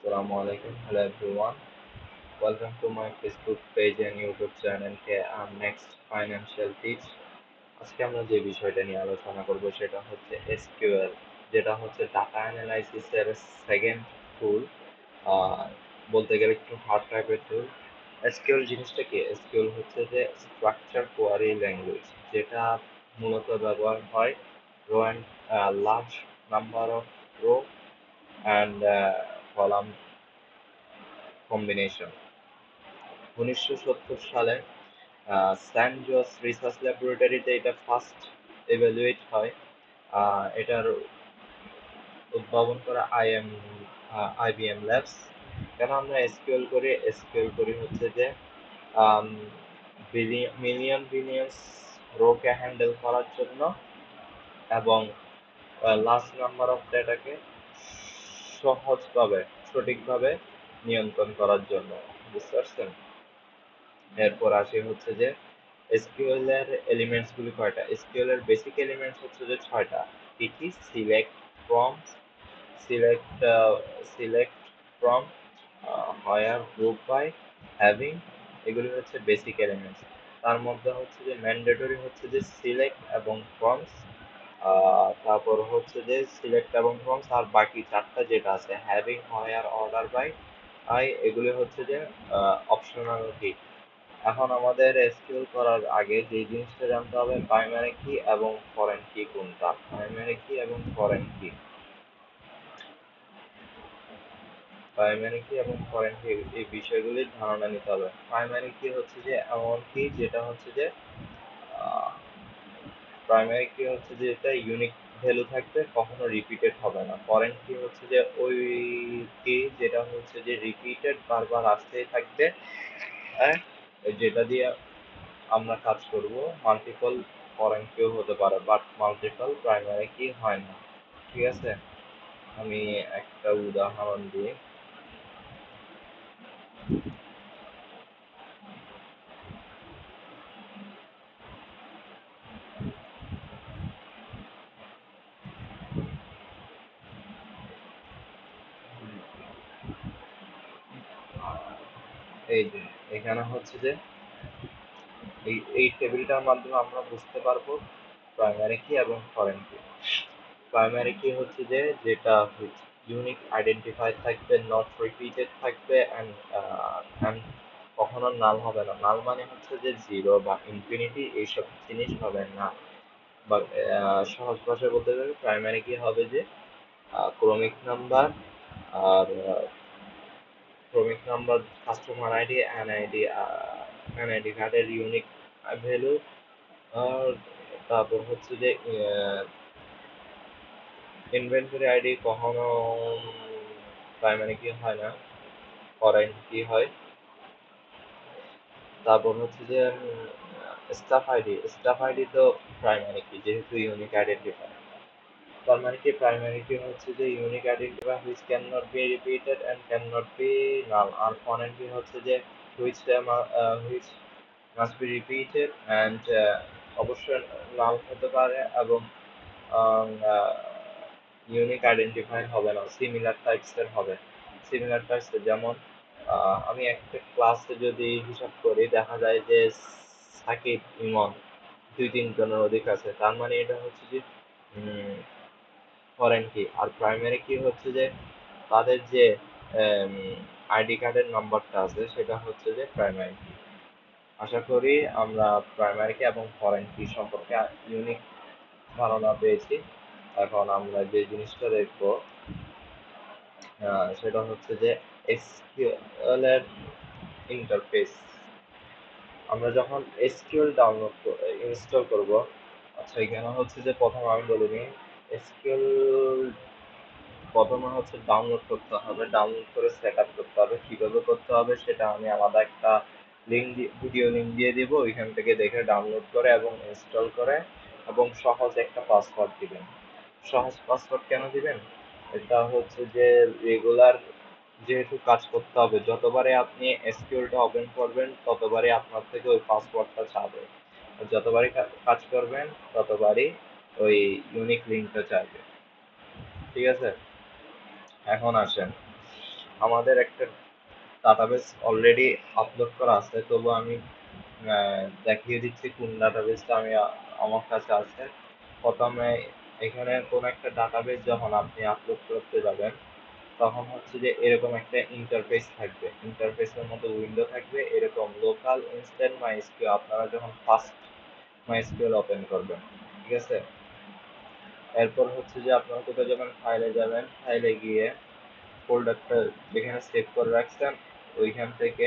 Assalamu alaikum. Hello everyone. Welcome to my Facebook page and YouTube channel Next Financial Tips. আজকে আমরা যে বিষয়টা নিয়ে আলোচনা করব সেটা হচ্ছে SQL, যেটা হচ্ছে ডাটা অ্যানালাইসিসের সেকেন্ড টুল। বলতে গেলে একটু হার্ড টাইপের টুল। SQL জিনিসটা কি? SQL হচ্ছে যে স্ট্রাকচার কোয়ারি ল্যাঙ্গুয়েজ, যেটা মূলত ব্যবহার হয় rho and large number of rho and column combination. 1970 সালে স্যান জোস রিসার্চ ল্যাবরেটরিতে এটা ফার্স্ট ইভ্যালুয়েট হয়। এটার উদ্ভাবন করা IBM ল্যাবস। কেন আমরা এসকিউএল করি? এসকিউএল করি হচ্ছে যে মিলিয়ন বিলিয়ন্স রোকে হ্যান্ডেল করার জন্য এবং লার্জ নাম্বার অফ ডেটাকে সহজভাবে সঠিকভাবে নিয়ন্ত্রণ করার জন্য। বুঝতে পারছেন? এরপর আসি হচ্ছে যে এসকিউএল এর এলিমেন্টস গুলি কয়টা। এসকিউএল এর বেসিক এলিমেন্টস হচ্ছে যে ছয়টা। কি কি? Select from, select select from, where, group by, having. এগুলি হচ্ছে বেসিক এলিমেন্টস। তার মধ্যে হচ্ছে যে ম্যান্ডেটরি হচ্ছে যে সিলেক্ট এবং ফ্রমস, তারপর হচ্ছে যে সিলেক্ট এবং ফ্রমস, আর বাকি চারটা যেটা আছে হ্যাভিং, হায়ার, অর্ডার বাই, এগুলি হচ্ছে যে অপশনাল কি। এখন আমাদের এসকিউএল করার আগে যে জিনিসটা জানতে হবে, প্রাইমারি কি এবং ফরেন কি কোনটা। প্রাইমারি কি এবং ফরেন কি, প্রাইমারি কি এবং ফরেন কি, এই বিষয়গুলির ধারণা নিতে হবে। প্রাইমারি কি হচ্ছে যে এমন কি যেটা হচ্ছে যে প্রাইমারি কি হচ্ছে যে এটা ইউনিক ভ্যালু থাকবে, কখনো রিপিটেড হবে না। ফরেন কি হচ্ছে যে ওই কি যেটা হচ্ছে যে রিপিটেড বারবার আসতেই থাকবে, হ্যাঁ, যেটা দিয়ে আমরা কাজ করব। মাল্টিপল ফরেন কিও হতে পারে, বাট মাল্টিপল প্রাইমারি কি হয় না। ঠিক আছে, আমি একটা উদাহরণ দিই। এই যে এখানে হচ্ছে যে এই টেবিলটার মাধ্যমে আমরা বুঝতে পারবো প্রাইমারি কি এবং ফরেন কি। প্রাইমারি কি হচ্ছে যে যেটা ইউনিক আইডেন্টিফাই থাকবে, নট রিপিটেড থাকবে, অ্যান্ড কখনো নাল হবে না। নাল মানে হচ্ছে যে জিরো বা ইনফিনিটি, এইসব জিনিস হবে না। বা সহজ ভাষায় বলতে গেলে প্রাইমারি কি হবে যে ক্রমিক নাম্বার, আর ক্রমিক নাম্বার, কাস্টমার আইডি, এনআইডি কার্ডের ইউনিক ভ্যালু, আর তারপর হচ্ছে যে ইনভেন্টরি আইডি কখনো প্রাইমারি কি হয় না, ফরেন কি হয়। তারপর হচ্ছে যে স্টাফ আইডি তো প্রাইমারি কি, যেহেতু ইউনিক আইডেন্টিফায়ার। তার কি প্রাইমারি কি হচ্ছে যে unique identifier which can not be repeated and can not be null. আর ফরেন কি হচ্ছে যে which which must be repeated and অবশ্যই নাল হতে পারে এবং ইউনিক আইডেন্টিফায়ার হবে না, সিমিলার টাইপসের হবে। সিমিলার টাইপসের যেমন আমি একটা ক্লাসে যদি হিসাব করি, দেখা যায় যে সাকিব, ইমন, দুই তিনজনের অধিক আছে, তার মানে এটা হচ্ছে যে ফরেন কি। আর প্রাইমারি কি হচ্ছে যে তাদের যে আইডি কার্ডের নাম্বারটা আছে সেটা হচ্ছে যে প্রাইমারি কি। আশা করি আমরা প্রাইমারি কি এবং ফরেন কি সম্পর্কে ইউনিক ধারণা পেয়েছি। এখন আমরা যে জিনিসটা দেখবো সেটা হচ্ছে যে এসকিউএল এর ইন্টারফেস। আমরা যখন এসকিউএল ইনস্টল করব, আচ্ছা এখানে হচ্ছে যে প্রথম আমি বলে নিই, এসকিউএল প্রথমে হচ্ছে ডাউনলোড করতে হবে। ডাউনলোড করে সেট আপ করতে হবে। কিভাবে করতে হবে সেটা আমি আলাদা একটা ভিডিও লিঙ্ক দিয়ে দিব, ওইখান থেকে দেখে ডাউনলোড করে এবং ইনস্টল করে এবং সহজ একটা পাসওয়ার্ড দিবেন। সহজ পাসওয়ার্ড কেন দিবেন? এটা হচ্ছে যে রেগুলার যেহেতু কাজ করতে হবে, যতবারে আপনি এসকিউএলটা ওপেন করবেন ততবারই আপনার থেকে ওই পাসওয়ার্ডটা চাবে। যতবারই কাজ করবেন ততবারই ওই ইউনিক লিঙ্কটা চাইবে। ঠিক আছে, এখন আসেন আমাদের একটা ডাটাবেস অলরেডি আপলোড করা আছে, তবু আমি দেখিয়ে দিচ্ছি কোন ডাটাবেসটা আমার কাছে আছে। প্রথমে এখানে কোন একটা ডাটাবেস যখন আপনি আপলোড করতে যাবেন, তখন হচ্ছে যে এরকম একটা ইন্টারফেস থাকবে, ইন্টারফেসের মধ্যে উইন্ডো থাকবে এরকম লোকাল ইনস্ট্যান্ট মাইস্কিউ। আপনারা যখন ফার্স্ট মাইস্কিউএল ওপেন করবেন, ঠিক আছে, এরপর হচ্ছে যে আপনারা কোথায় যাবেন, ফাইলে যাবেন, ফাইলে গিয়ে ফোল্ডারটা যেখানে সেভ করে রাখছেন ওইখান থেকে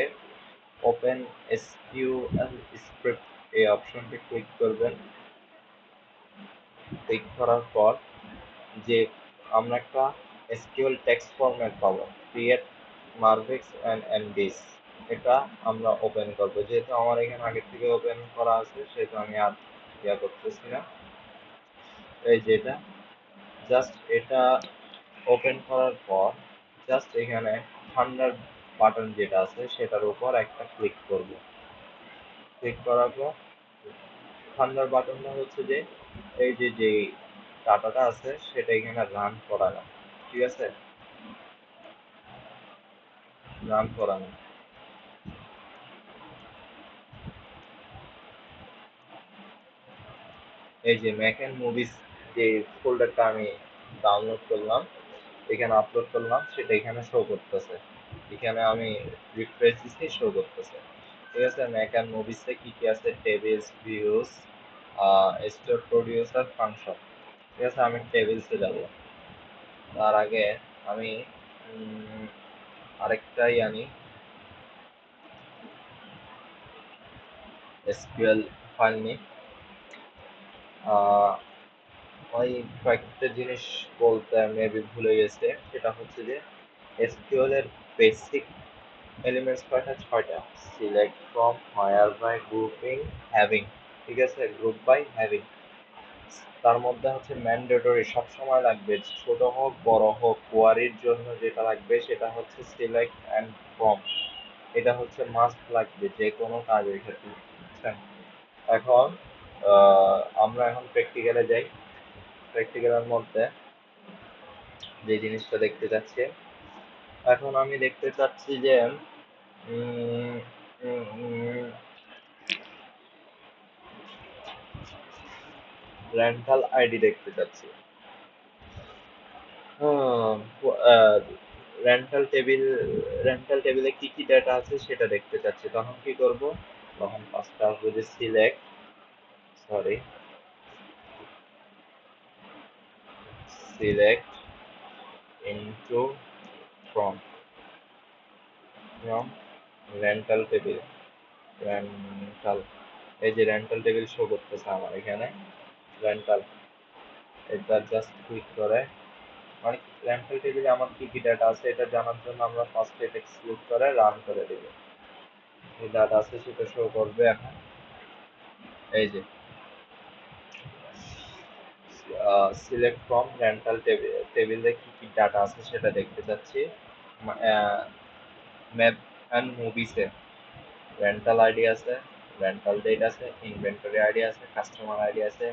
ওপেন এসকিউএল স্ক্রিপ্ট এই অপশনটি ক্লিক করবেন। ক্লিক করার পর যে আমরা একটা এসকিউএল টেক্সট ফরম্যাট পাবো, ক্রিয়েট মারভিক্স অ্যান্ড এমডিস, এটা আমরা ওপেন করবো। যেহেতু আমার এখানে আগে থেকে ওপেন করা আছে সেহেতু আমি আর করতেছি না। এই যেটা জাস্ট এটা ওপেন করার পর জাস্ট এখানে থান্ডার বাটন যেটা আছে সেটার উপর একটা ক্লিক করব। ক্লিক করার পর থান্ডার বাটনটা হচ্ছে যে এই যে ডাটাটা আছে সেটা এখানে রান করানো, ঠিক আছে, রান করানো। এই যে ম্যাক এন্ড মুভিস যে ফোল্ডারটা আমি ডাউনলোড করলাম, এখানে আপলোড করলাম, সেটা এখানে শো করতেছে। এখানে আমি রিফ্রেশ দিচ্ছি, শো করতেছে, ঠিক আছে। ম্যাক এন্ড মুভিসে কি কি আছে, tables, views, store, producer, function, ঠিক আছে। আমি টেবিলসে যাব। তার আগে আমি আরেকটাই আনি, এসকিউএল ফাইল নিই। ওই কয়েকটা জিনিস বলতে মেবি ভুলে গেছে, সেটা হচ্ছে যে এসকিউএল এর বেসিক এলিমেন্টস কয়টা, 6টা। Select from, where by, grouping, having, ঠিক আছে, গ্রুপ বাই, হ্যাভিং। তার মধ্যে হচ্ছে ম্যান্ডেটরি সবসময় লাগবে, ছোট হোক বড় হোক, কোয়ারির জন্য যেটা লাগবে সেটা হচ্ছে সিলেক্ট অ্যান্ড ফ্রম। এটা হচ্ছে মাস্ট লাগবে যে কোনো কাজের ক্ষেত্রে, বুঝছেন। এখন আমরা এখন প্র্যাকটিক্যালে যাই। প্র্যাকটিক্যালের মধ্যে যে জিনিসটা দেখতে চাচ্ছি, এখন আমি দেখতে চাচ্ছি যে রেন্টাল আইডি দেখতে চাচ্ছি। রেন্টাল টেবিলে কি কি ডেটা আছে সেটা দেখতে চাচ্ছি। তখন কি করব, তখন পাঁচটা আসবে যে sorry select into from from rental table, rental, এই যে রেন্টাল টেবিল শো করতেছে আমার এখানে রেন্টাল। এটা জাস্ট ক্লিক করে মানে রেন্টাল টেবিলে আমার কি কি ডাটা আছে এটা জানার জন্য আমরা ফার্স্ট এটা ক্লিক করে রান করে দেব। এই ডাটা আছে সেটা শো করবে এখন। এই যে সিলেক্ট ফ্রম রেন্টাল টেবিলে কি কি ডাটা আছে সেটা দেখতে চাচ্ছি। ম্যাপ অ্যান্ড মুভিসে রেন্টাল আইডি আছে, রেন্টাল ডেট আছে, ইনভেন্টরি আইডি আছে, কাস্টমার আইডি আছে,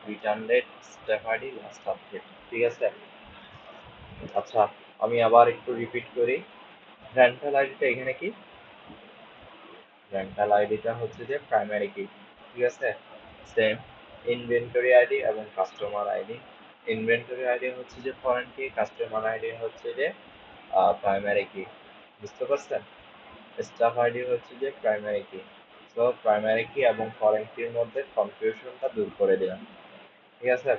return date, stamp ID, last update, ঠিক আছে। আচ্ছা, আমি আবার একটু রিপিট করি। রেন্টাল আইডিটা এখানে কি, রেন্টাল আইডিটা হচ্ছে যে প্রাইমারি কি, ঠিক আছে। সেম ইনভেন্টরি আইডি এবং কাস্টমার আইডি। ইনভেন্টরি আইডি হচ্ছে যে ফরেন কি, কাস্টমার আইডি হচ্ছে যে প্রাইমারি কি, বুঝতে পারছেন। স্টাফ আইডি হচ্ছে যে প্রাইমারি কি। সো প্রাইমারি কি এবং ফরেন কির মধ্যে কনফিউশনটা দূর করে দিলাম, ঠিক আছে।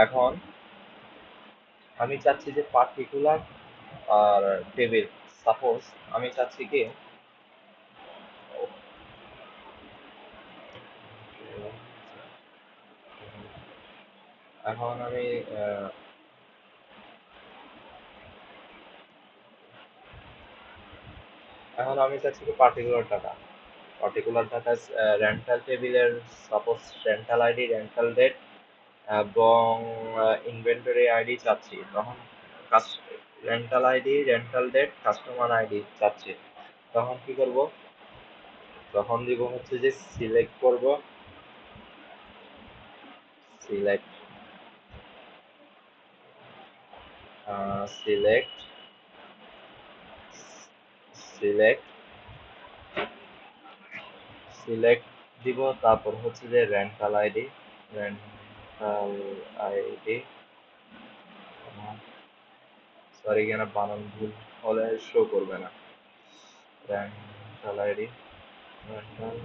এখন আমি চাচ্ছি যে পার্টিকুলার আর টেবিল, সাপোজ আমি চাচ্ছি কি, এখন আমি চাচ্ছি কি পার্টিকুলার ডাটা রেন্টাল টেবিলের, suppose rental ID, rental date এবং ইনভেন্টরি আইডি চাচ্ছি। তখন rental ID, rental date, customer ID চাচ্ছি। তখন কি করব, তখন দিব হচ্ছে যে সিলেক্ট করব, সিলেক্ট সিলেক্ট সিলেক্ট সিলেক্ট দিব, তারপর হচ্ছে যে rental ID, rental ID, sorry এখানে বানান ভুল হলে শো করবে না। Rental ID, rental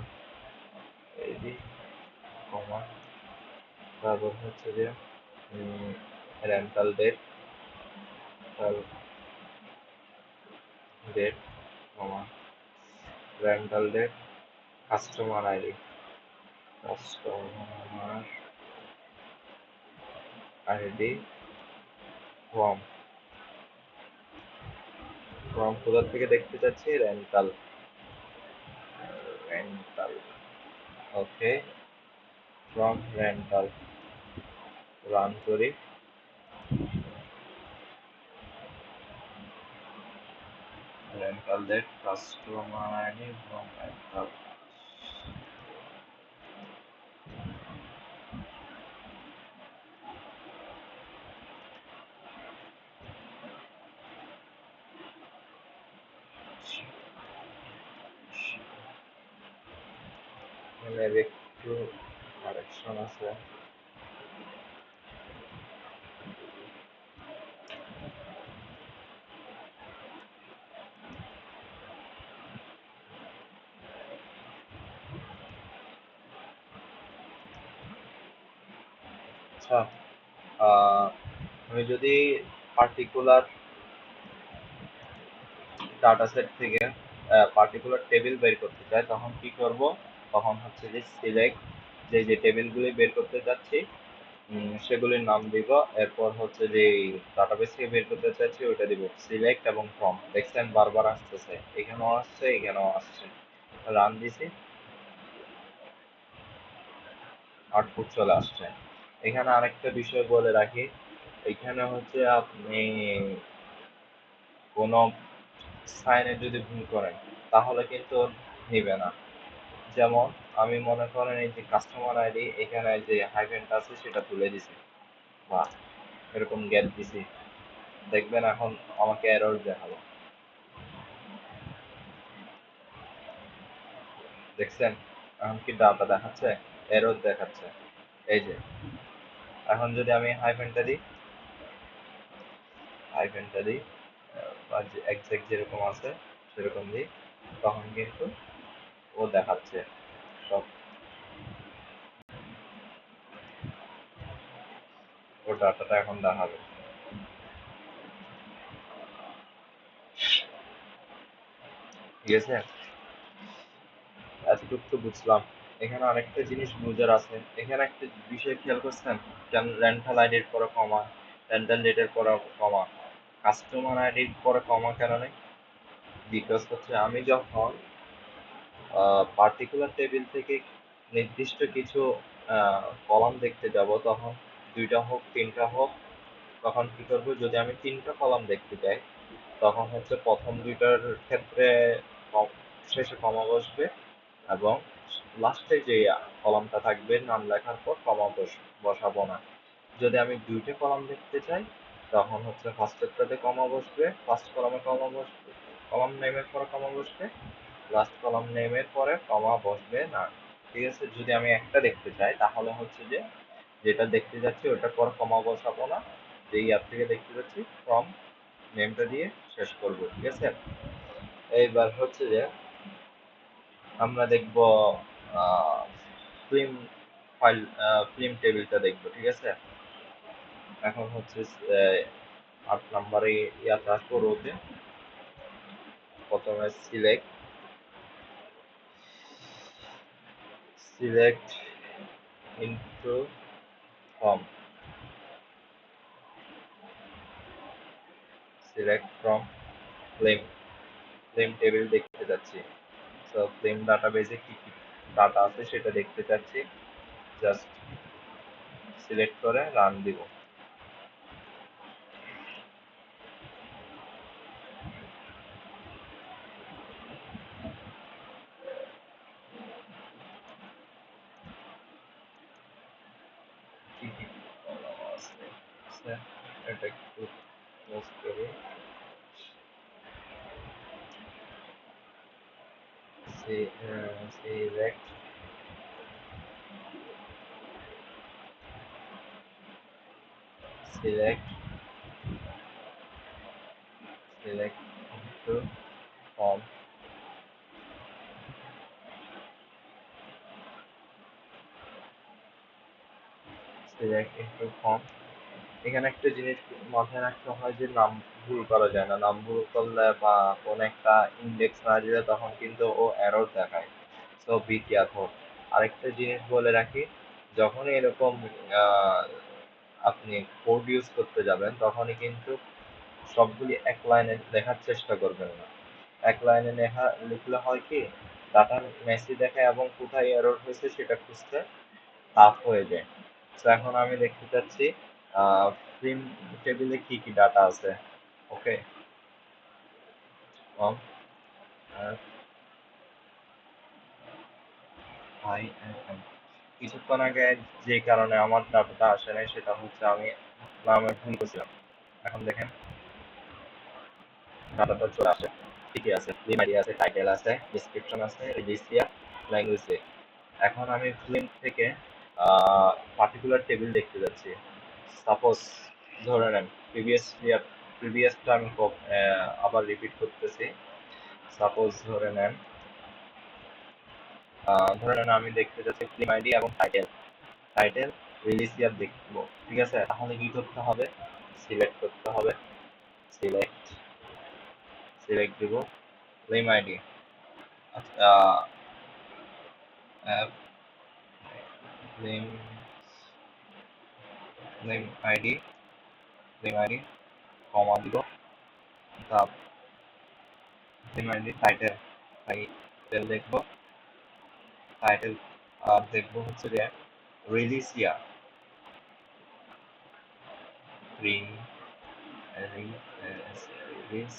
ID, comma, তারপর হচ্ছে যে rental date, date, comma, rental date, customer ID, customer ID, from, from কোথা থেকে দেখতে চাচ্ছি, rental, rental, okay, from rental, run করি, rental date, customer ID, from rental, একটু কারেকশন আছে। আচ্ছা, আমি যদি পার্টিকুলার ডাটা সেট থেকে পার্টিকুলার টেবিল বের করতে চাই, তখন কি করব? তখন হচ্ছে যে সিলেক্ট, যে যে টেবিলগুলি বের করতে চাচ্ছি সেগুলির নাম দিব, এরপর হচ্ছে যে ডাটাবেস থেকে বের করতে চাচ্ছি ওইটা দিব, সিলেক্ট এবং ফ্রম। দেখছেন বারবার আসতেছে, এখানেও আসছে এখানেও আসছে। রান দিছি, আউটপুট চলে আসছে। এখানে আরেকটা বিষয় বলে রাখি, এখানে হচ্ছে আপনি কোনো সাইনে যদি ভুল করেন তাহলে কিন্তু নিবে না। যেমন আমি মনে করেন এই যে কাস্টমার আইডি, এখানে যে হাইফেনটা আছে সেটা তুলে দিছি বা এরকম গ্যাপ দিছি, দেখবেন এখন আমাকে এরর দেখালো। দেখছেন এখন কি ডাটা দেখাচ্ছে, এরর দেখাচ্ছে। এই যে এখন যদি আমি হাইফেনটা দিই, হাইফেনটা দিই বা এক্সাক্ট যেরকম আছে সেরকম দিই, তখন কিন্তু ও দেখাচ্ছে সব, ও ডাটাটা এখন দেখাবে। ঠিক আছে, এতটুকু তো বুঝলাম। এখানে আরেকটা জিনিস বুঝার আছে, এখানে একটা বিষয় খেয়াল করছেন, কেন রেন্টাল আইডির পরে কমা, রেন্টাল ডেটের পরে কমা, কাস্টমার আইডির পরে কমা কেন নেই? বিকজ হচ্ছে আমি যখন পার্টিকুলার টেবিল থেকে নির্দিষ্ট কিছু কলাম দেখতে যাব, তখন দুইটা হোক তিনটা হোক, তখন কি করবো, যদি আমি তিনটা কলাম দেখতে যাই তখন হচ্ছে প্রথম দুইটার ক্ষেত্রে শেষে কমা বসবে এবং লাস্টে যে কলামটা থাকবে নাম লেখার পর কমা বসাবো না। যদি আমি দুইটা কলাম দেখতে চাই তখন হচ্ছে ফার্স্টেরটাতে কমা বসবে, ফার্স্ট কলামে কমা বসবে, কলাম নেমের পরে কমা বসবে, লাস্ট কলাম নেমের পরে কমা বসবে না। ঠিক আছে, যদি আমি একটা দেখতে চাই তাহলে হচ্ছে যে যেটা দেখতে যাচ্ছি ওটার পর কমা বসাবো না, যেই অ্যাপ থেকে দেখতে যাচ্ছি ফ্রম নেমটা দিয়ে শেষ করব। ঠিক আছে, এইবার হচ্ছে যে আমরা দেখব ফিল্ম ফাইল, ফিল্ম টেবিলটা দেখব। ঠিক আছে, এখন হচ্ছে 8 নম্বরে ইয়াতে আসবো, রোতে প্রথমে select, select into from, select from film, film table দেখতে যাচ্ছি। তো ফিল্ম ডাটাবেজে কি কি ডাটা আছে সেটা দেখতে চাচ্ছি, জাস্ট সিলেক্ট করে রান দিব। কি কি আছে এটা একটু ক্লোজ করি। select select select into form select into form এখানে একটা জিনিস মাথায় রাখতে হয় যে নাম ভুল করা যায় না, নাম ভুল করলে বা কোন একটা ইন্ডেক্স না দিলে তখন কিন্তু ও এরর দেখায়। So be careful. আরেকটা জিনিস বলে রাখি, যখনই এরকম আহ, আপনি কোড ইউজ করতে যাবেন তখনই কিন্তু সবগুলি এক লাইনে লেখার চেষ্টা করবেন না। এক লাইনে লিখলে হয় কি, ডাটা মেসি দেখায় এবং কোথায় এরর হয়েছে সেটা খুঁজতে টাফ হয়ে যায়। তো এখন আমি দেখতে চাচ্ছি ফিল্ম টেবিলে কি কি ডাটা আছে। ওকে, আই কিছুক্ষণ আগে যে কারণে আমার ডাটাটা আসে নাই সেটা হচ্ছে আমি নামে ভুল করছিলাম। এখন দেখেন ডাটাটা চলে আসে, ঠিকই আছে, ফিল্ম আইডি আছে, টাইটেল আছে, ডেসক্রিপশন আছে, রেজিস্ট্রিয়া, ল্যাঙ্গুয়েজ। এখন আমি ফিল্ম থেকে পার্টিকুলার টেবিল দেখতে যাচ্ছি। সাপোজ ধরে নেন প্রিভিয়াসটা আমি আবার রিপিট করতেছি। সাপোজ ধরে নেন আমি দেখতে যাচ্ছি ফিল্ম আইডি এবং টাইটেল। টাইটেল রিলিজ ইয়ার দেখবো, ঠিক আছে? তাহলে কি করতে হবে? সিলেক্ট করতে হবে, সিলেক্ট সিলেক্ট দিব ফিল্ম আইডি। আচ্ছা, film film ID film ID কমা দিব, তারপর ফিল্ম আইডি টাইটেল, টাইটেল দেখবো, টাইটেল দেখবো হচ্ছে যে রিলিজ ইয়ার, রিলিজ রিলিজ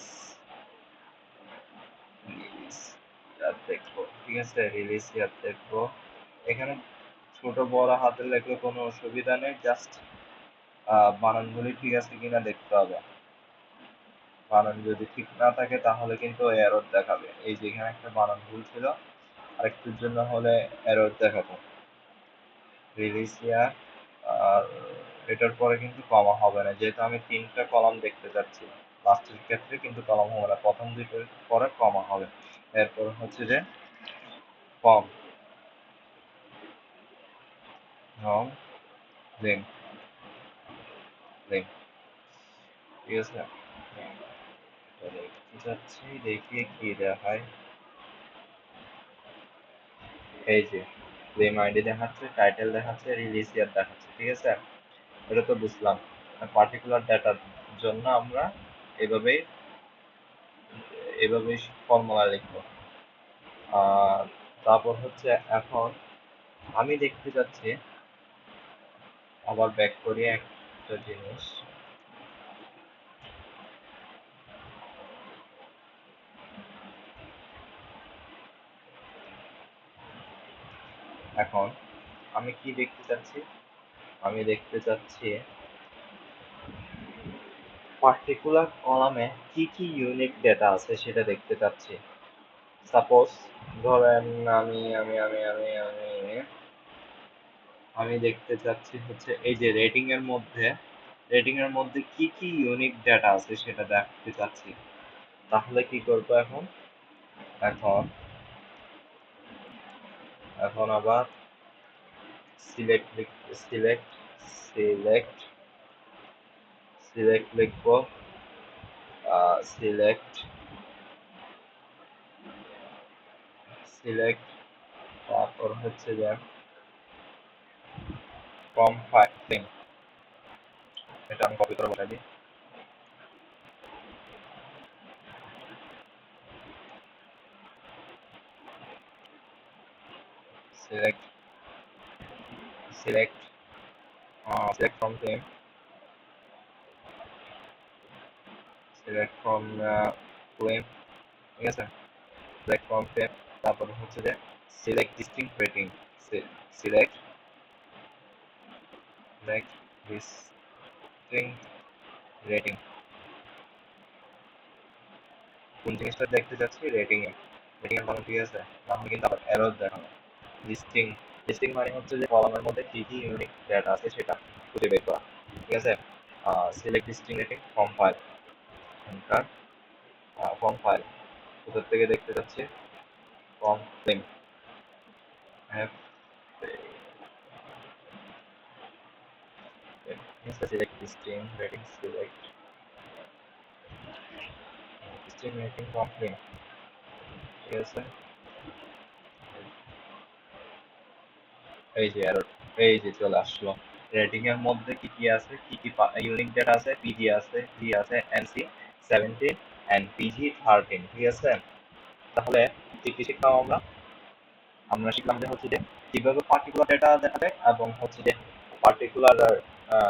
ইয়ার দেখবো, ঠিক আছে? রিলিজ ইয়ার দেখবো। এখানে ছোট বড় হাতের লেখলে কোনো অসুবিধা নেই, জাস্ট বানানগুলি ঠিক আছে কিনা দেখতে হবে। বানান যদি ঠিক না থাকে তাহলে কিন্তু এরর দেখাবে। এই যে এখানে একটা বানান ভুল ছিল, আরেকটুর জন্য হলে এরর দেখাবো। রিলিজ ইয়ার, আর এটার পরে কিন্তু কমা হবে না, যেহেতু আমি তিনটা কলাম দেখতে যাচ্ছি। লাস্টের ক্ষেত্রে কিন্তু কলম হবে না, প্রথম দুইটার পরে কমা হবে। এরপর হচ্ছে যে ফর্ম, ফর্ম লিঙ্ক, লিঙ্ক, ঠিক আছে? দেখতে যাচ্ছি, দেখি কি দেখায়। এই যে ক্লেম আইডি দেখাচ্ছে, টাইটেল দেখাচ্ছে, রিলিজ ইয়ার দেখাচ্ছে, ঠিক আছে? এটা তো বুঝলাম। পার্টিকুলার ডাটার জন্য আমরা এভাবেই এভাবেই ফর্মুলা লিখবো। আর তারপর হচ্ছে এখন আমি দেখতে চাচ্ছি, আবার ব্যাক করি একটা জিনিস। এখন আমি কি দেখতে চাচ্ছি? আমি দেখতে চাচ্ছি পার্টিকুলার কলামে কি কি ইউনিক ডেটা আছে সেটা দেখতে চাচ্ছি। সাপোজ ধরেন আমি আমি আমি আমি আমি আমি দেখতে চাচ্ছি হচ্ছে এই যে রেটিং এর মধ্যে কি কি ইউনিক ডেটা আছে সেটা দেখতে চাচ্ছি। তাহলে কি করব এখন? এখন এখন আবার সিলেক্ট সিলেক্ট সিলেক্ট সিলেক্ট লিখবো, সিলেক্ট সিলেক্ট, তারপর হচ্ছে যে ফ্রম ফাইলিং, এটা আমি কপি করে বসাই দিই। Select select select from theme, select from claim, ঠিক আছে? সিলেক্ট ফ্রম থিম, তারপর হচ্ছে যে select distinct rating, select select distinct rating. কোন জিনিসটা দেখতে চাচ্ছি? রেটিং এ। রেটিং এর কলাম, ঠিক আছে, তাহলে কিন্তু আবার এরর দেখানো। লিস্টিং, লিস্টিং মানে হচ্ছে যে কলামের মধ্যে কি কি ইউনিক ডেটা আছে সেটা খুঁজে বের করা, ঠিক আছে। Select listing rating from file, enter from file, কোথা থেকে দেখতে যাচ্ছে, from link, have select listing rating, select listing rating from link, ঠিক আছে। এই যে এরর, এই যে চলে আসলো। রেটিং এর মধ্যে কি কি আছে, কি কি ইউনিক ডেটা আছে, পিজি আছে, পি আছে, এনসি 17 এন্ড পিজি 13, ঠিক আছে। তাহলে কি কি শিখলাম আমরা? আমরা শিখলাম যে হচ্ছে যে কিভাবে পার্টিকুলার ডেটা দেখা যায়, এবং হচ্ছে যে পার্টিকুলার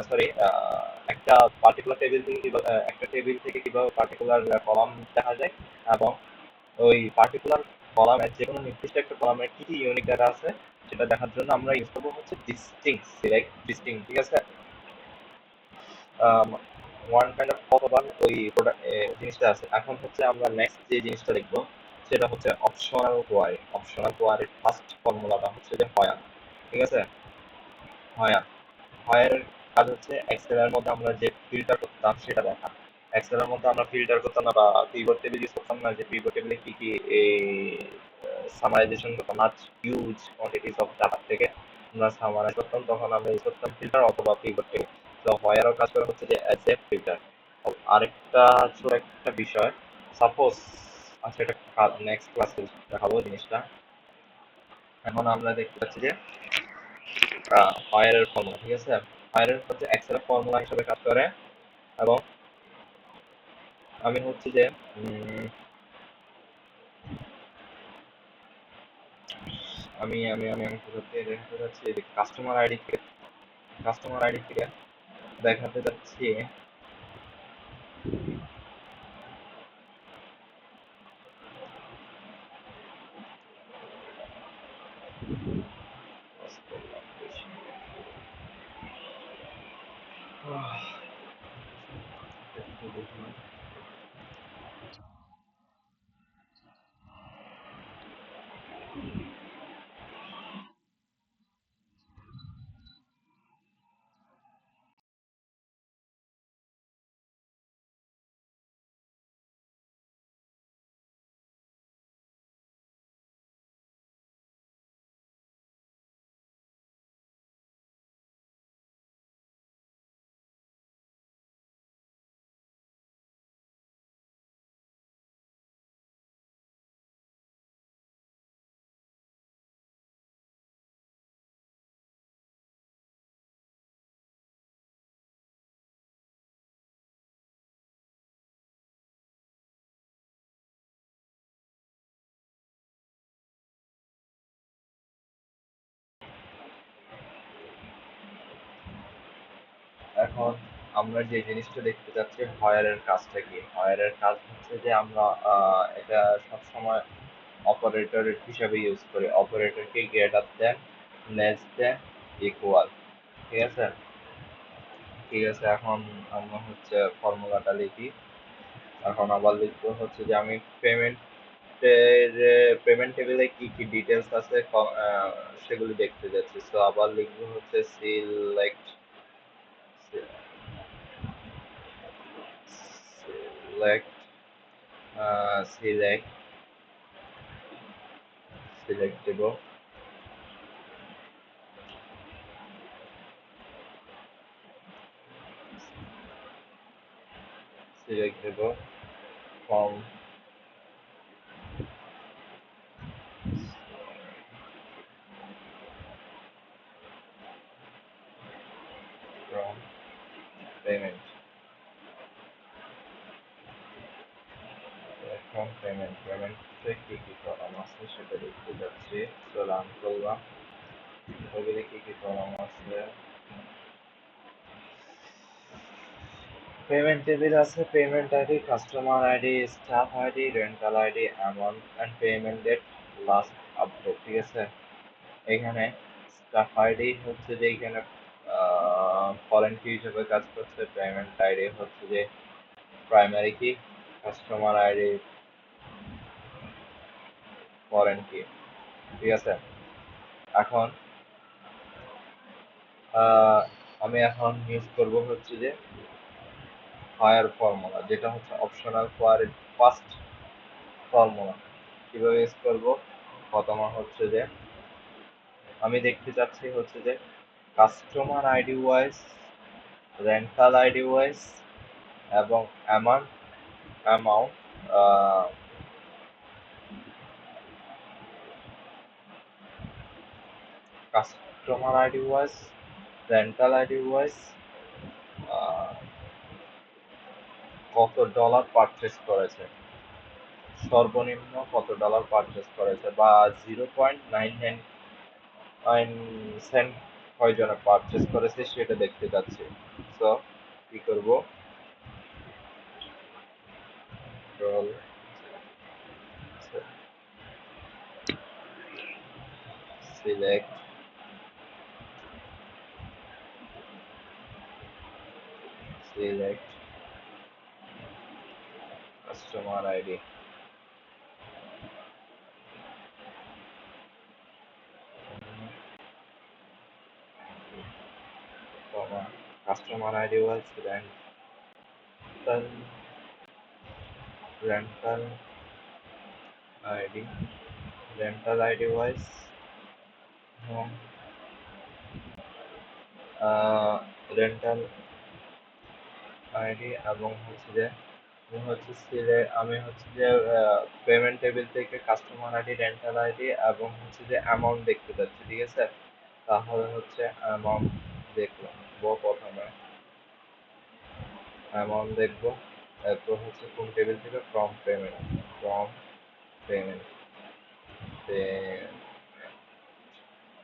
সরি একটা পার্টিকুলার টেবিল থেকে কিভাবে একটা টেবিল থেকে কিভাবে পার্টিকুলার কলাম দেখা যায়, এবং ওই পার্টিকুলার কলামের যে কোনো নির্দিষ্ট একটা কলামের কি কি ইউনিক ডেটা আছে সেটা দেখার জন্য আমরা ইউজ করবো হচ্ছে ডিস্টিং, সিলেক্ট ডিস্টিং, ঠিক আছে। ওয়ান কাইন্ড অফ কতবার ওই প্রোডাক্ট জিনিসটা আছে। এখন হচ্ছে আমরা নেক্সট যে জিনিসটা দেখবো সেটা হচ্ছে অপশনাল কোয়ারি। অপশনাল কোয়ারির ফার্স্ট ফর্মুলাটা হচ্ছে যে হয়া, ঠিক আছে। হয়া, হয়ের কাজ হচ্ছে এক্সেলের মধ্যে আমরা যে ফিল্টার করতাম সেটা দেখা। এক্সেলের মধ্যে আমরা ফিল্টার করতাম না বা পিভট টেবিল ইউজ করতাম না, যে পিভট টেবিলে কি কি এই সামারাইজেশন করতাম, মাছ হিউজ কোয়ান্টিটিস অফ ডাটা থেকে আমরা সামারাইজ করতাম, তখন আমরা ইউজ করতাম ফিল্টার অথবা পিভট টেবিল। তো হয়ারও কাজ করা হচ্ছে যে অ্যাজ এ ফিল্টার। আরেকটা ছোট একটা বিষয়, সাপোজ, আচ্ছা এটা নেক্সট ক্লাসে দেখাবো জিনিসটা। এখন আমরা দেখতে পাচ্ছি যে ফায়ারের ফর্মুলা, ঠিক আছে। ফায়ারের হচ্ছে এক্সেল ফর্মুলা হিসেবে কাজ করে। এবং আমি হচ্ছে যে আমি কোথা থেকে দেখাতে যাচ্ছি, কাস্টমার আইডি থেকে দেখাতে যাচ্ছি। এখন আমরা যে জিনিসটা দেখতে যাচ্ছি হয়ারের কাজটা কি। হয়ারের কাজ হচ্ছে যে আমরা এটা সবসময় অপারেটর হিসাবে ইউজ করি। অপারেটরকে greater than, less than, equal, ঠিক আছে। ঠিক আছে, এখন আমরা হচ্ছে ফর্মুলাটা লিখি। এখন আবার লিখবো হচ্ছে যে আমি পেমেন্ট টেবিলে কি কি ডিটেলস আছে সেগুলি দেখতে যাচ্ছি। তো আবার লিখবো হচ্ছে সিলেক্ট, সিলেক্ট সিলেক্ট সিলেক্ট দেব, সিলেক্ট দেব form, from payment, from payment. পেমেন্টে কি কি কলাম আছে সেটা দেখতে যাচ্ছি। তো রান করলাম, ওগুলি কি কি কলাম আছে। পেমেন্ট টেবিল আছে payment ID, customer ID, staff ID, rental ID, amount and payment date, last update, ঠিক আছে। এখানে স্টাফ আইডি হচ্ছে যে এখানে ফরেন কি হিসেবে কাজ করছে। পেমেন্ট আইডি হচ্ছে যে প্রাইমারি কি, কাস্টমার আইডি ওয়ারেন্টি, ঠিক আছে। এখন আমি এখন ইউজ করব হচ্ছে যে ফায়ার ফর্মুলা, যেটা হচ্ছে অপশনাল ফার্স্ট ফর্মুলা। কিভাবে ইউজ করব? প্রথমে হচ্ছে যে আমি দেখতে চাচ্ছি হচ্ছে যে customer ID wise, rental ID wise এবং amount customer ID wise, rental ID wise কত ডলার পারচেস করেছে, সর্বনিম্ন কত ডলার পারচেস করেছে, বা 0.99 সেন্ট কয়জনে পারচেস করেছে সেটা দেখতে যাচ্ছি। সো কি করব, select customer ID, customer ID wise rental ID, wise এবং রেন্টাল আইডি এবং হচ্ছে যে আমি হচ্ছে যে পেমেন্ট টেবিল থেকে কাস্টমার আইডি, রেন্টাল আইডি এবং হচ্ছে যে অ্যামাউন্ট দেখতে পাচ্ছি, ঠিক আছে। তাহলে হচ্ছে অ্যামাউন্ট দেখলাম, প্রথমে অ্যামাউন্ট দেখবো। এরপর হচ্ছে কোন টেবিল থেকে, ফ্রম পেমেন্ট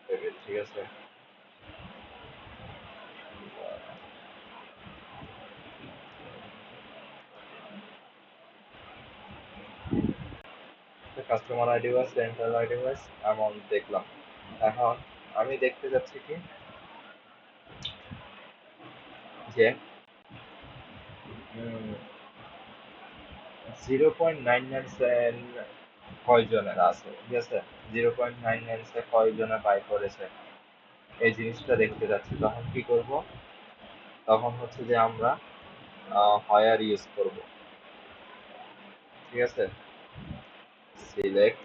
টেবিল, ঠিক আছে। Customer ID wise, rental ID wise amount দেখলাম। এখন আমি দেখতে যাচ্ছি কি যে 0.99 কয়জনের আছে, ঠিক আছে। 0.99 কয়জনে বাই করেছে এই জিনিসটা দেখতে যাচ্ছি। তখন কি করব, তখন হচ্ছে যে আমরা হায়ার ইউজ করব, ঠিক আছে। Select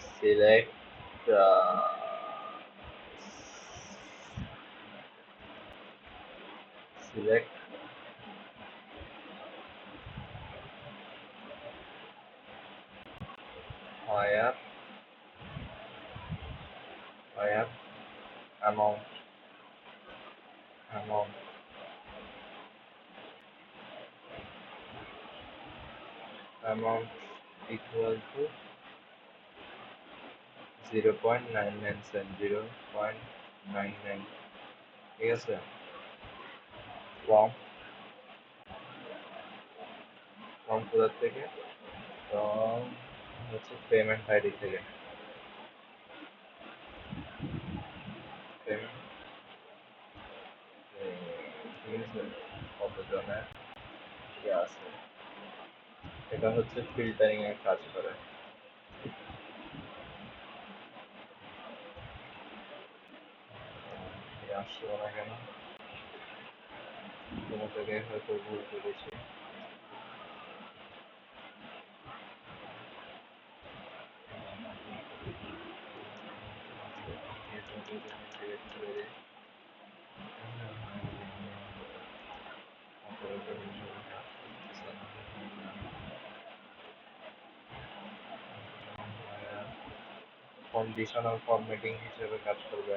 select select where amount amount amount equal to 0.99 cent, 0.99, ঠিক আছে। ফ্রম ফ্রম কোথার থেকে, ফ্রম হচ্ছে পেমেন্ট আইডি থেকে, পেমেন্ট, ঠিক আছে। কতজনের কি আছে, এটা হচ্ছে ফিল্টারিং এর কাজ করে। আসছে না কেন, কোনো জায়গায় হয়তো ভুল করেছি। কন্ডিশনাল ফরম্যাটিং হিসেবে কাজ করবে।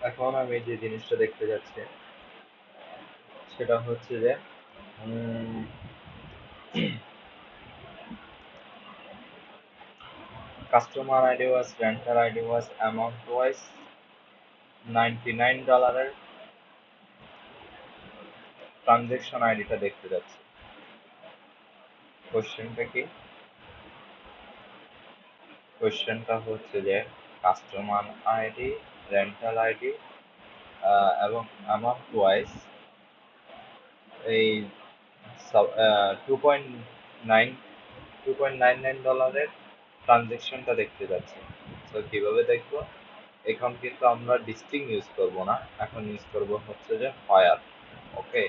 এখন আমি যে জিনিসটা দেখতে যাচ্ছি সেটা হচ্ছে যে কাস্টমার আইডি ওয়াজ, রেন্টাল আইডি ওয়াজ, অ্যামাউন্ট ওয়াইজ $99 ট্রানজেকশন আইডিটা দেখতে যাচ্ছি। কোশ্চেনটা কি, কোশ্চেনটা হচ্ছে যে কাস্টমার আইডি, রেন্টাল আইডি এবং অ্যামাউন্ট ওয়াইজ এই $2.99 ট্রানজেকশনটা দেখতে যাচ্ছি। তো কিভাবে দেখবো? এখন কিন্তু আমরা ডিস্টিং ইউজ করব না, এখন ইউজ করব হচ্ছে যে হায়ার। ওকে,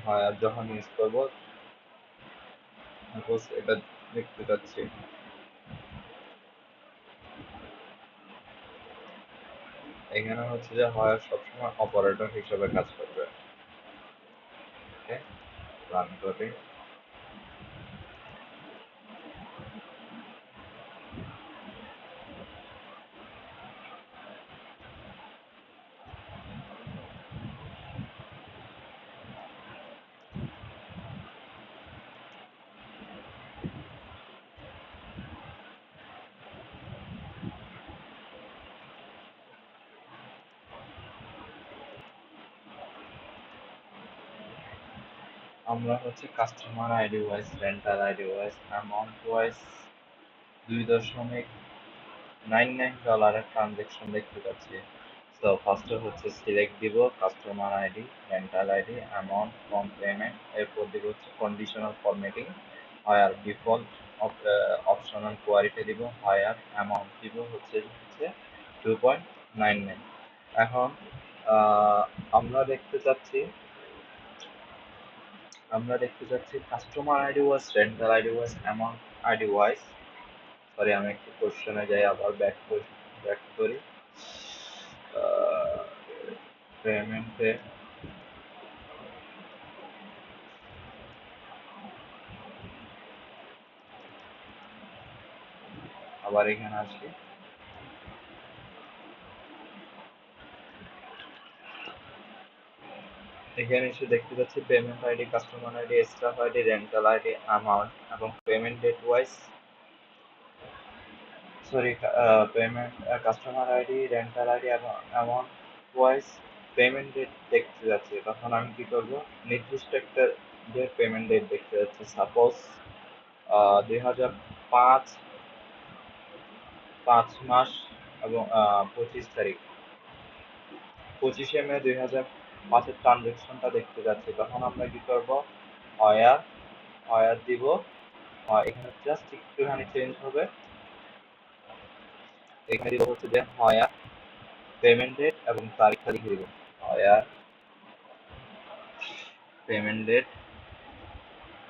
হায়ার যখন ইউজ করব, সাপোজ এটা দেখতে যাচ্ছি, এখানে হচ্ছে যে হায়ার সবসময় অপারেটর হিসেবে কাজ করবে। ওকে, রান করি। আমরা হচ্ছে customer ID wise, rental ID wise, amount wise $2.99 transaction দেখতে পাচ্ছি। তো ফার্স্টে হচ্ছে সিলেক্ট দিব customer ID, rental ID, amount, from payment, এরপর দিব হচ্ছে conditional formatting, higher default, optional কোয়ারিতে দিব হায়ার, অ্যামাউন্ট দিব হচ্ছে 2.99। এখন আমরা দেখতে চাচ্ছি customer ID wise, rental ID wise, amount ID wise. Sorry, আমি একটু কোশ্চেনে যাই, আবার ব্যাক করি। পেমেন্টে আবার এখানে আসি, এখানে এসে দেখতে পাচ্ছি payment ID, customer ID, staff ID, rental ID, amount এবং payment date wise, sorry, payment, customer ID, rental ID এবং অ্যামাউন্ট ওয়াইজ পেমেন্ট ডেট দেখতে যাচ্ছে। তখন আমি কি করব? নির্দিষ্ট একটা যে পেমেন্ট ডেট দেখতে যাচ্ছে, সাপোজ 2005 মাস এবং 25 তারিখ, 25শে মে 2005-এর ট্রানজেকশনটা দেখতে যাচ্ছি। তখন আমরা কি করব? অয়ার দিব, এখানে জাস্ট একটুখানি চেঞ্জ হবে, এখানে দিব হচ্ছে যে অয়ার পেমেন্ট ডেট এবং তারিখটা লিখে দিব, where payment date,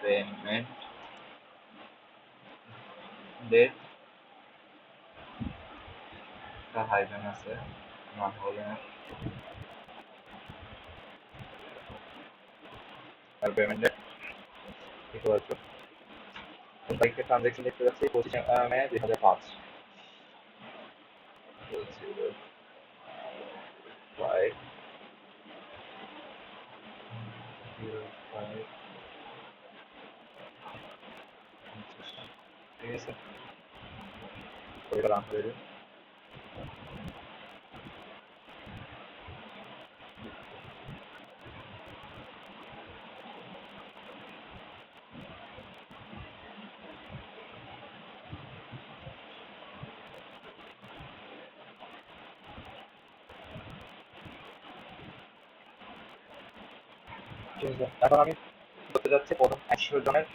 payment date, একটা হাইফেন আছে না হলে, আর পেমেন্ট ডেট ইকুয়াল টু তারিখের ট্রানজেকশন দেখতে যাচ্ছি 25 মে 2005, 05 ঠিক আছে, ওইটা রান করে দিন। এখন আমি করতে যাচ্ছি প্রথম 100 জনের,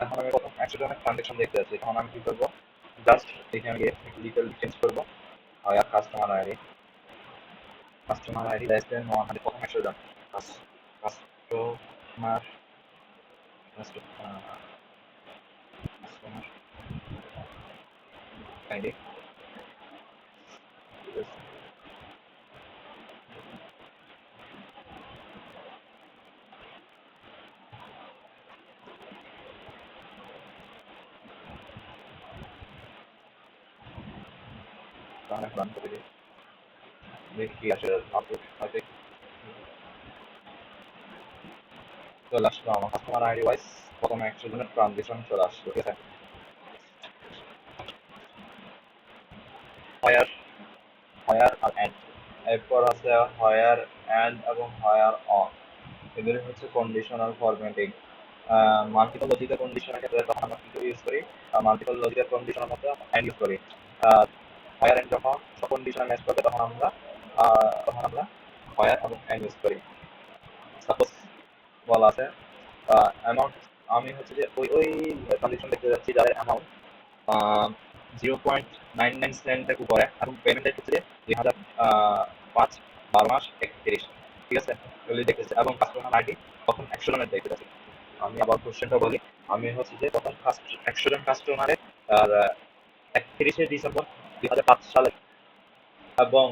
এখন আমি প্রথম 100 জনের ট্রানজেকশন দেখতে যাচ্ছি। তখন আমি কি করবো? জাস্ট এখানে গিয়ে একটু ডিটেল চেঞ্জ করবো, আর কাস্টমার আইডি লেস দেন 100, প্রথম 100 জন কাস্টমার কাস্টমার আইডি, তাহলে রান করে দিই, দেখি আসলে আপলোড হবে। চলে আসলো আমার কাস্টমার আইডি ওয়াইজ, প্রথম 100 জনের ট্রানজেকশন চলে আসলো। ঠিক আছে, হায়ার আর অ্যাড, এরপর আছে হোয়ার অ্যান্ড এবং হোয়ার অন, এগুলি হচ্ছে কন্ডিশনাল ফরম্যাটিং। মাল্টিপল লজিক্যাল কন্ডিশনের ক্ষেত্রে তখন আমরা কি ইউজ করি, মাল্টিপল লজিক্যাল কন্ডিশনের মধ্যে অ্যান্ড ইউজ করি। হোয়ার অ্যান্ড যখন সব কন্ডিশন ম্যাচ করবে তখন আমরা হোয়ার এবং অ্যান্ড ইউজ করি। সাপোজ বলা আছে অ্যামাউন্ট, আমি হচ্ছে যে ওই কন্ডিশন দেখতে যাচ্ছি যাদের অ্যামাউন্ট 0.99 সেন্টের উপরে এবং পেমেন্টের ক্ষেত্রে 2005 12 মাস 31, ঠিক আছে, এগুলি দেখতেছে এবং কাস্টমার আইডি তখন 100 জনের দেখতে পাচ্ছি। আমি আবার কোশ্চেনটা বলি, আমি হচ্ছে যে তখন 100 জন কাস্টমারের আর 31শে ডিসেম্বর 2005 সালে এবং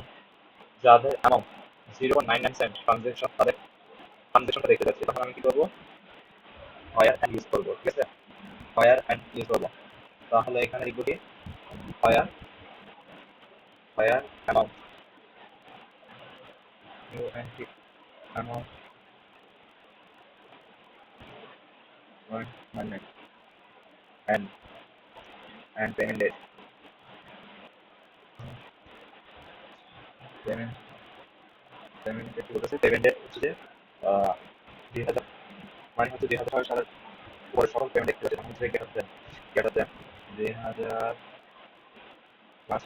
যাদের অ্যামাউন্ট 0.99 সেন্ট ট্রানজেকশন, তাদের ট্রানজেকশনটা দেখতে পাচ্ছি, তখন আমি কি করবো, হোয়ার অ্যান্ড ইউজ করবো, ঠিক আছে, হোয়ার অ্যান্ড ইউজ করবো। তাহলে এখানে লিখবো কি, হোয়ার amount, amount 199 and payment date, payment date কি বলতেছে, পেমেন্ট ডেট হচ্ছে যে 2000, মানে হচ্ছে 2006 সালের পরে সকল পেমেন্ট দেখতে পাচ্ছি, তখন হচ্ছে গ্রেটার দেন 2005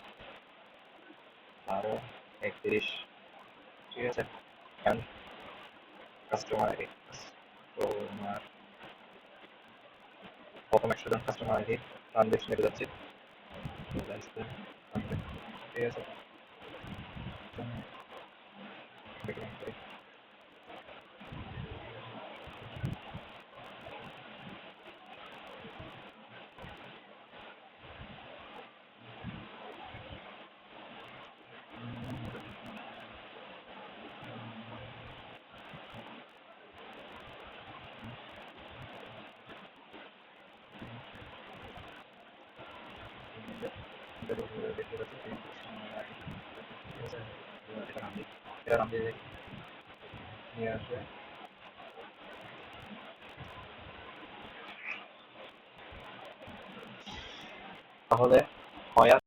12 31, ঠিক আছে, and কাস্টমার আইডি, কাস্টমার প্রথম 100 জন কাস্টমার আইডি ট্রানজেকশন দেখতে যাচ্ছি, ঠিক আছে, দেখলাম করি। দেখতে পাচ্ছি ঠিক আছে, এটা নাম দিয়ে নিয়ে আসবে। তাহলে হয়